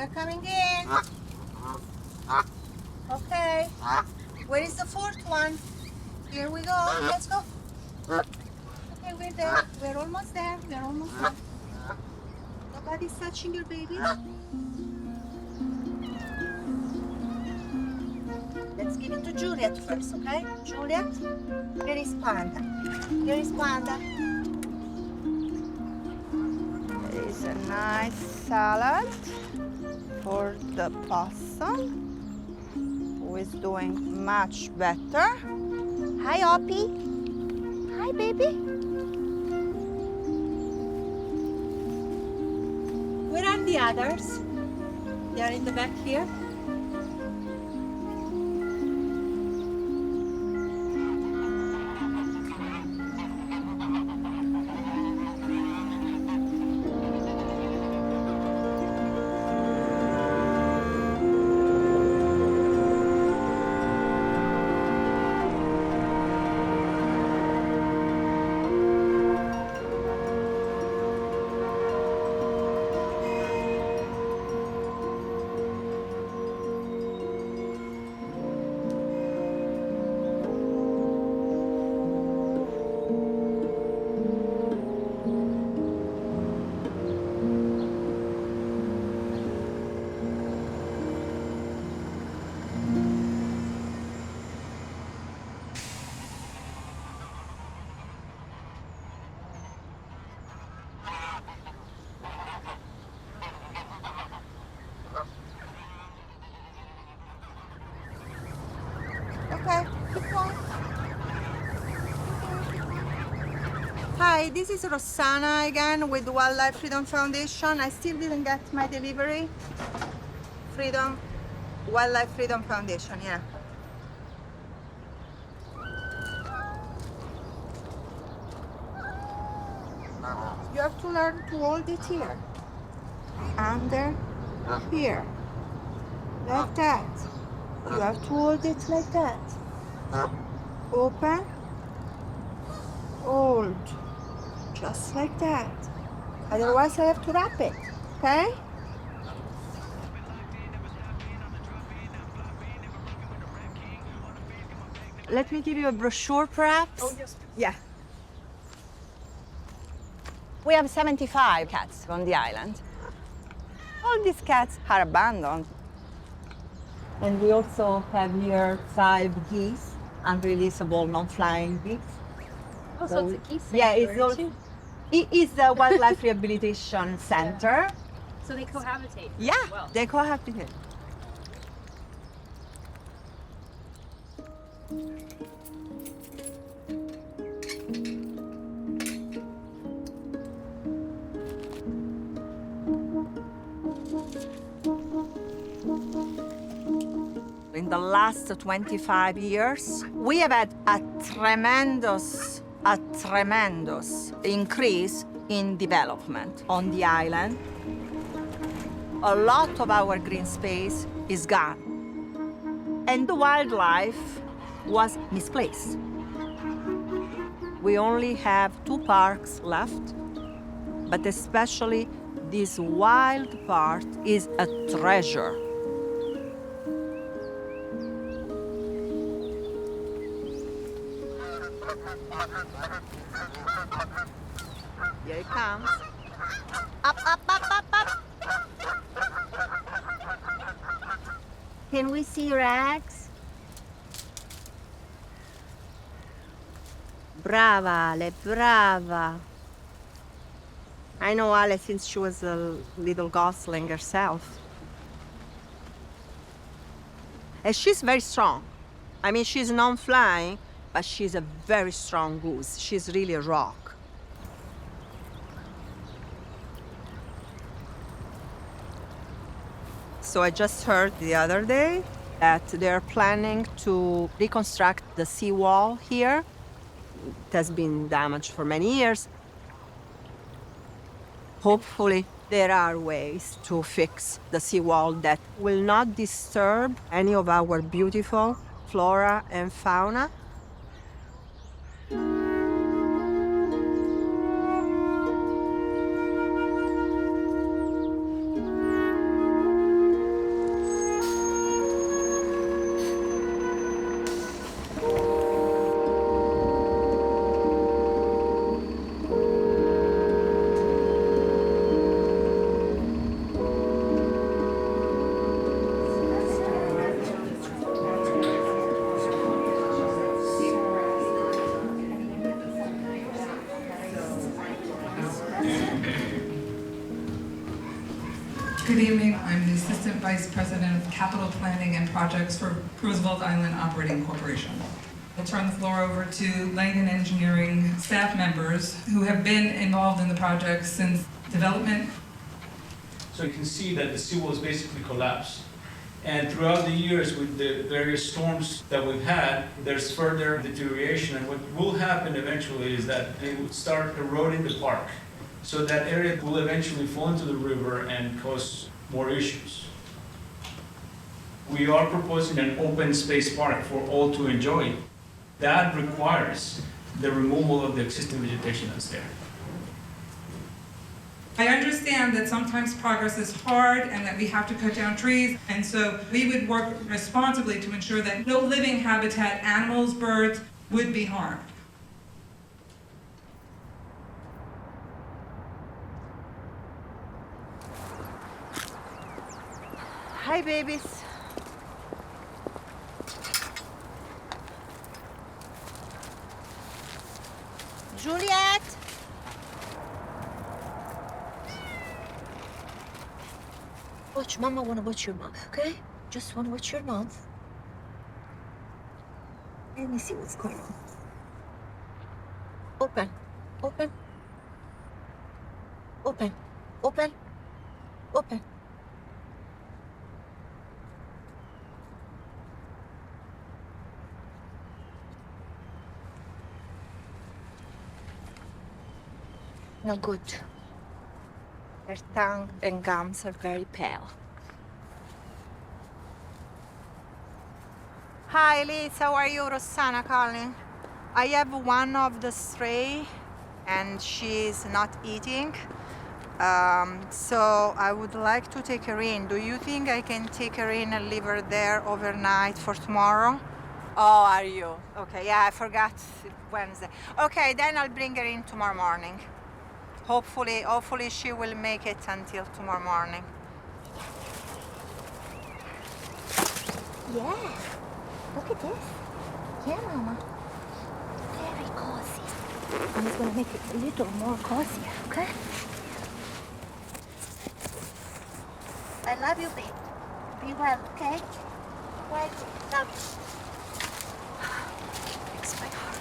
We're coming in. Okay. Where is the fourth one? Here we go. Let's go. Okay, we're there. We're almost there. We're almost there. Nobody's touching your baby. Let's give it to Juliet first, okay? Juliet, here is Panda. Here is Panda. There is a nice salad for the possum, who is doing much better. Hi, Oppie. Hi, baby. Where are the others? They are in the back here. Okay, keep going. Hi, this is Rossana again with Wildlife Freedom Foundation. I still didn't get my delivery. Wildlife Freedom Foundation, yeah. You have to learn to hold it here. Under here. Like that. You have to hold it like that. Open. Hold. Just like that. Otherwise I have to wrap it. Okay? Let me give you a brochure perhaps. Oh, yes. Yeah. We have 75 cats on the island. All these cats are abandoned. And we also have here 5 geese, unreleasable, non-flying geese. Oh, so it's a geese Yeah, sanctuary, too. it is a wildlife rehabilitation center. So they cohabitate. Yeah, as well. they cohabitate. In the last 25 years, we have had a tremendous increase in development on the island. A lot of our green space is gone, and the wildlife was misplaced. We only have 2 parks left, but especially this wild part is a treasure. Here it comes. Up, up, up, up, up. Can we see your eggs? Brava, Ale, brava. I know Ale since she was a little gosling herself. And she's very strong. I mean, she's non-flying, but she's a very strong goose. She's really a rock. So I just heard the other day that they're planning to reconstruct the seawall here. It has been damaged for many years. Hopefully, there are ways to fix the seawall that will not disturb any of our beautiful flora and fauna. Good evening. I'm the Assistant Vice President of Capital Planning and Projects for Roosevelt Island Operating Corporation. I'll turn the floor over to Langdon Engineering staff members who have been involved in the project since development. So you can see that the seawall is basically collapsed. And throughout the years with the various storms that we've had, there's further deterioration. And what will happen eventually is that they will start eroding the park. So that area will eventually fall into the river and cause more issues. We are proposing an open space park for all to enjoy. That requires the removal of the existing vegetation that's there. I understand that sometimes progress is hard and that we have to cut down trees, and so we would work responsibly to ensure that no living habitat, animals, birds, would be harmed. Hi, babies. Juliet. Watch, Mama wanna watch your mouth, okay? Just wanna watch your mouth. Let me see what's going on. Open, open, open, open, open. No good. Her tongue and gums are very pale. Hi, Litz. How are you? Rossana calling. I have one of the stray, and she's not eating. So I would like to take her in. Do you think I can take her in and leave her there overnight for tomorrow? Oh, are you? Okay, yeah, I forgot Wednesday. Okay, then I'll bring her in tomorrow morning. Hopefully she will make it until tomorrow morning. Yeah, look at this. Yeah, Mama. Very cozy. I'm just gonna make it a little more cozy, okay? I love you, babe. Be well, okay? Well, love you. Breaks my heart.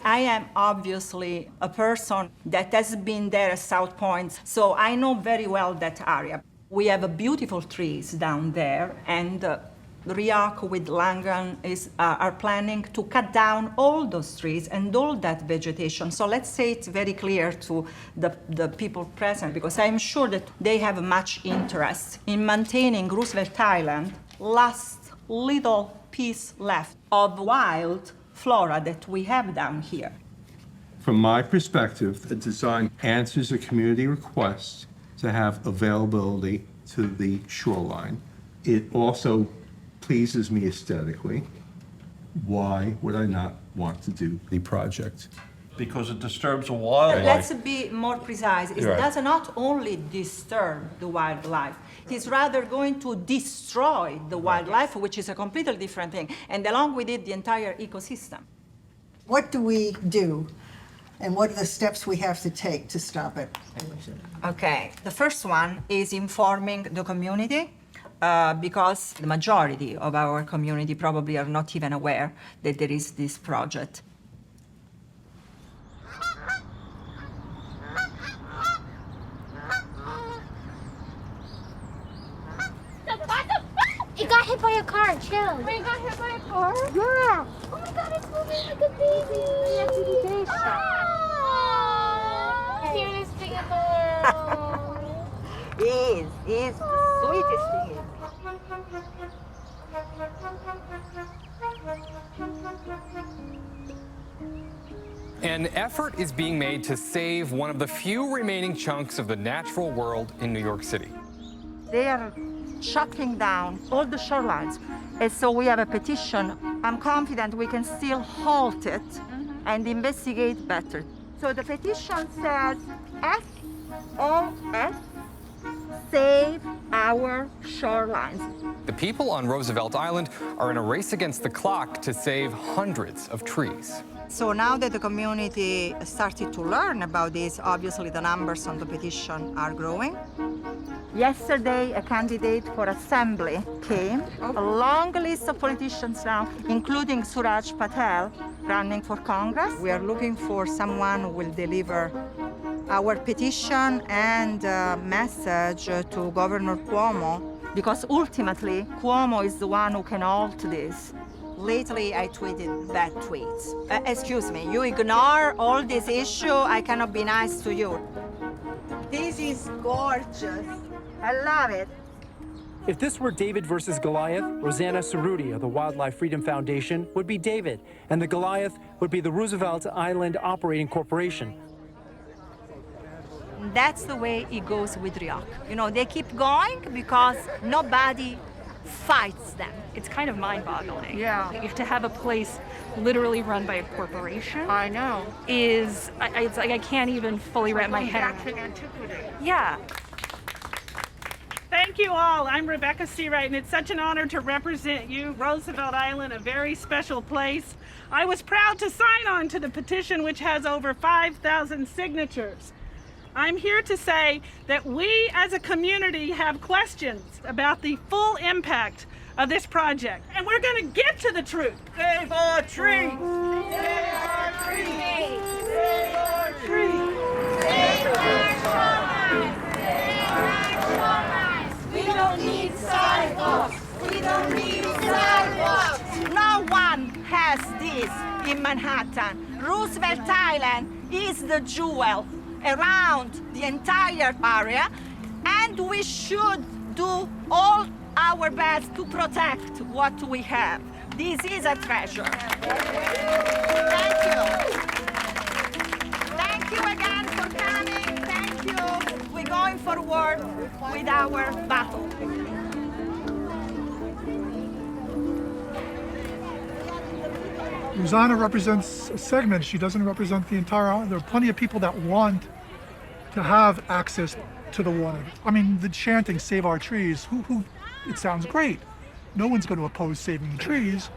I am obviously a person that has been there at South Point, so I know very well that area. We have beautiful trees down there, and Riak with Langan are planning to cut down all those trees and all that vegetation. So let's say it's very clear to the people present, because I'm sure that they have much interest in maintaining Roosevelt Island, last little piece left of wild flora that we have down here. From my perspective, the design answers a community request to have availability to the shoreline. It also pleases me aesthetically. Why would I not want to do the project? Because it disturbs the wildlife. Let's be more precise. It Right. does not only disturb the wildlife, it is rather going to destroy the wildlife, which is a completely different thing, and along with it, the entire ecosystem. What do we do, and what are the steps we have to take to stop it? Okay, the first one is informing the community, because the majority of our community probably are not even aware that there is this project. It got hit by a car, chill. Wait, it got hit by a car? Yeah. Oh my god, it's moving like a baby. We have to be very shy. He's the sweetest thing. An effort is being made to save one of the few remaining chunks of the natural world in New York City. They are shutting down all the shorelines. And so we have a petition. I'm confident we can still halt it and investigate better. So the petition says SOS, save our shorelines. The people on Roosevelt Island are in a race against the clock to save hundreds of trees. So now that the community started to learn about this, obviously the numbers on the petition are growing. Yesterday, a candidate for assembly came, a long list of politicians now, including Suraj Patel, running for Congress. We are looking for someone who will deliver our petition and message to Governor Cuomo, because ultimately, Cuomo is the one who can halt this. Lately, I tweeted bad tweets. Excuse me, you ignore all this issue, I cannot be nice to you. This is gorgeous. I love it. If this were David versus Goliath, Rossana Ceruzzi of the Wildlife Freedom Foundation would be David, and the Goliath would be the Roosevelt Island Operating Corporation. That's the way it goes with RIOC. You know, they keep going because nobody fights them. It's kind of mind-boggling. Yeah. To have a place literally run by a corporation. I know. It's like I can't even fully wrap my head around. Yeah. Thank you all. I'm Rebecca Seawright, and it's such an honor to represent you. Roosevelt Island, a very special place. I was proud to sign on to the petition, which has over 5,000 signatures. I'm here to say that we as a community have questions about the full impact of this project, and we're going to get to the truth. Save our trees! Save our trees! Save our trees! Save our shorelines! Save our shorelines! We don't need sidewalks! We don't need sidewalks! No one has this in Manhattan. Roosevelt Island is the jewel around the entire area, and we should do all our best to protect what we have. This is a treasure. Thank you. Thank you again for coming. Thank you. We're going forward with our battle. Rossana represents a segment. She doesn't represent the entire island. There are plenty of people that want to have access to the water. I mean, the chanting, save our trees, it sounds great. No one's going to oppose saving the trees,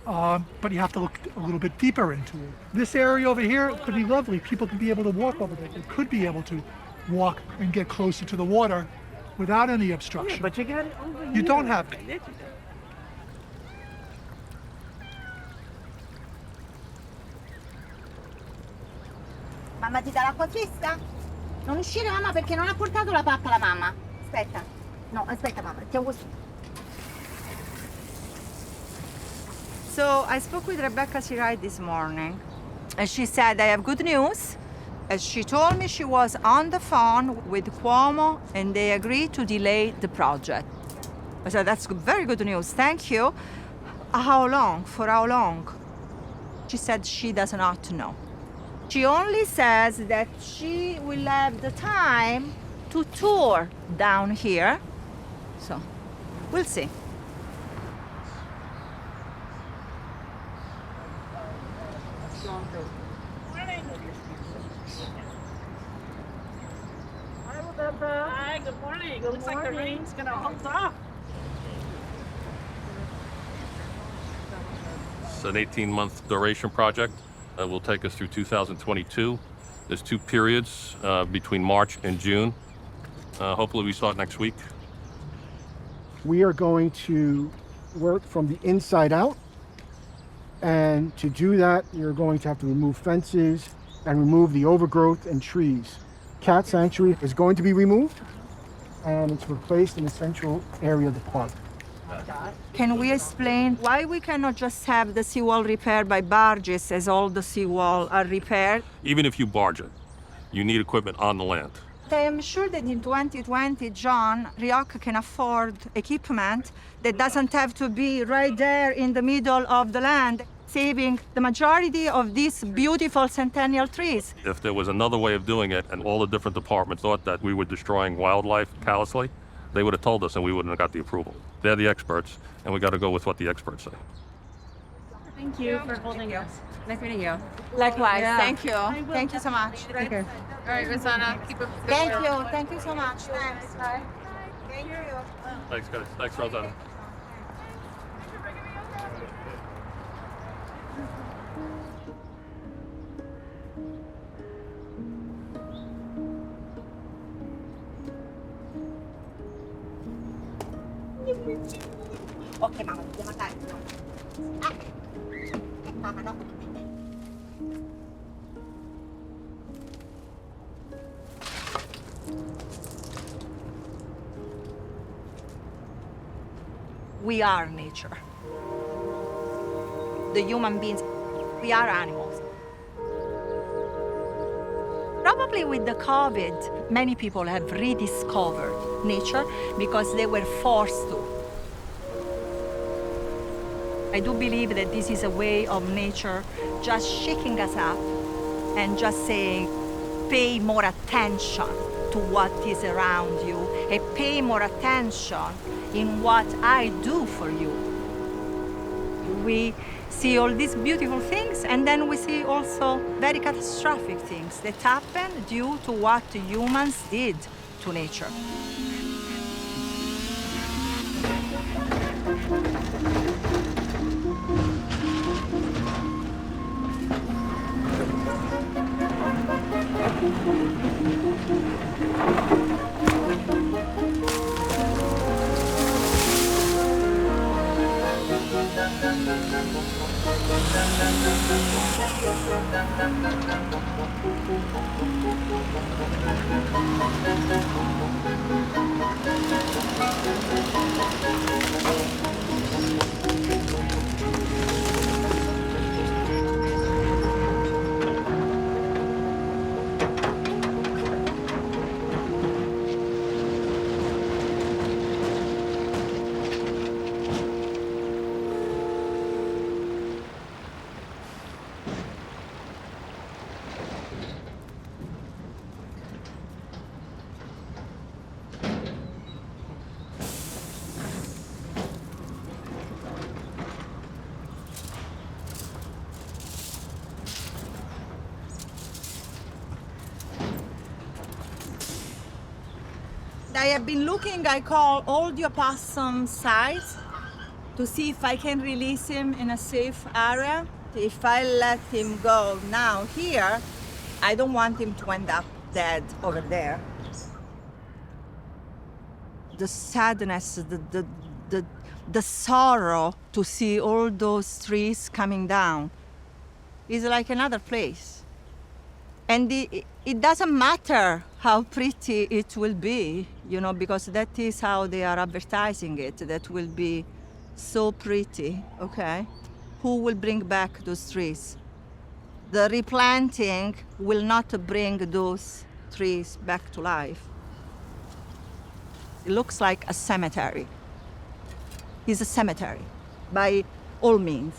but you have to look a little bit deeper into it. This area over here could be lovely. People could be able to walk over there. They could be able to walk and get closer to the water without any obstruction. Yeah, but you got it over here. You don't have it. Mamma ti dà l'acqua fresca? Non uscire mamma perché non ha portato la pappa la mamma. Aspetta. No, aspetta mamma, mettiamo così. So I spoke with Rebecca Seelye this morning, and she said, I have good news. As she told me she was on the phone with Cuomo, and they agreed to delay the project. I said, that's very good news, thank you. How long? For how long? She said she does not know. She only says that she will have the time to tour down here. So, we'll see. Hi, Rebecca. Hi, good morning. It looks like the rain's going to hold off. It's an 18-month duration project that will take us through 2022. There's 2 periods between March and June. Hopefully we start next week. We are going to work from the inside out, and to do that you're going to have to remove fences and remove the overgrowth and trees. Cat sanctuary is going to be removed, and it's replaced in the central area of the park. Can we explain why we cannot just have the seawall repaired by barges as all the seawall are repaired? Even if you barge it, you need equipment on the land. But I am sure that in 2020, John, Ryok can afford equipment that doesn't have to be right there in the middle of the land, saving the majority of these beautiful centennial trees. If there was another way of doing it and all the different departments thought that we were destroying wildlife callously, they would have told us and we wouldn't have got the approval. They're the experts, and we got to go with what the experts say. Thank you for holding us. Nice meeting you. Likewise, Yeah. thank you. Thank you so much. Take care. All right, Rossana, keep up the good Thank work. you, thank you so much. Thanks. Bye. Thank you. Thanks, guys. Thanks, Rosanna. Ok, mamma, dobbiamo andare. Mamma, no. We are nature. The human beings, we are animals. Probably with the COVID, many people have rediscovered nature because they were forced to. I do believe that this is a way of nature just shaking us up and just saying, pay more attention to what is around you and pay more attention in what I do for you. We see all these beautiful things, and then we see also very catastrophic things that happen due to what humans did to nature. I have been looking, I call all the opossum sites to see if I can release him in a safe area. If I let him go now here, I don't want him to end up dead over there. The sadness, the sorrow to see all those trees coming down is like another place. And it doesn't matter how pretty it will be, you know, because that is how they are advertising it. That will be so pretty, okay? Who will bring back those trees? The replanting will not bring those trees back to life. It looks like a cemetery. It's a cemetery, by all means.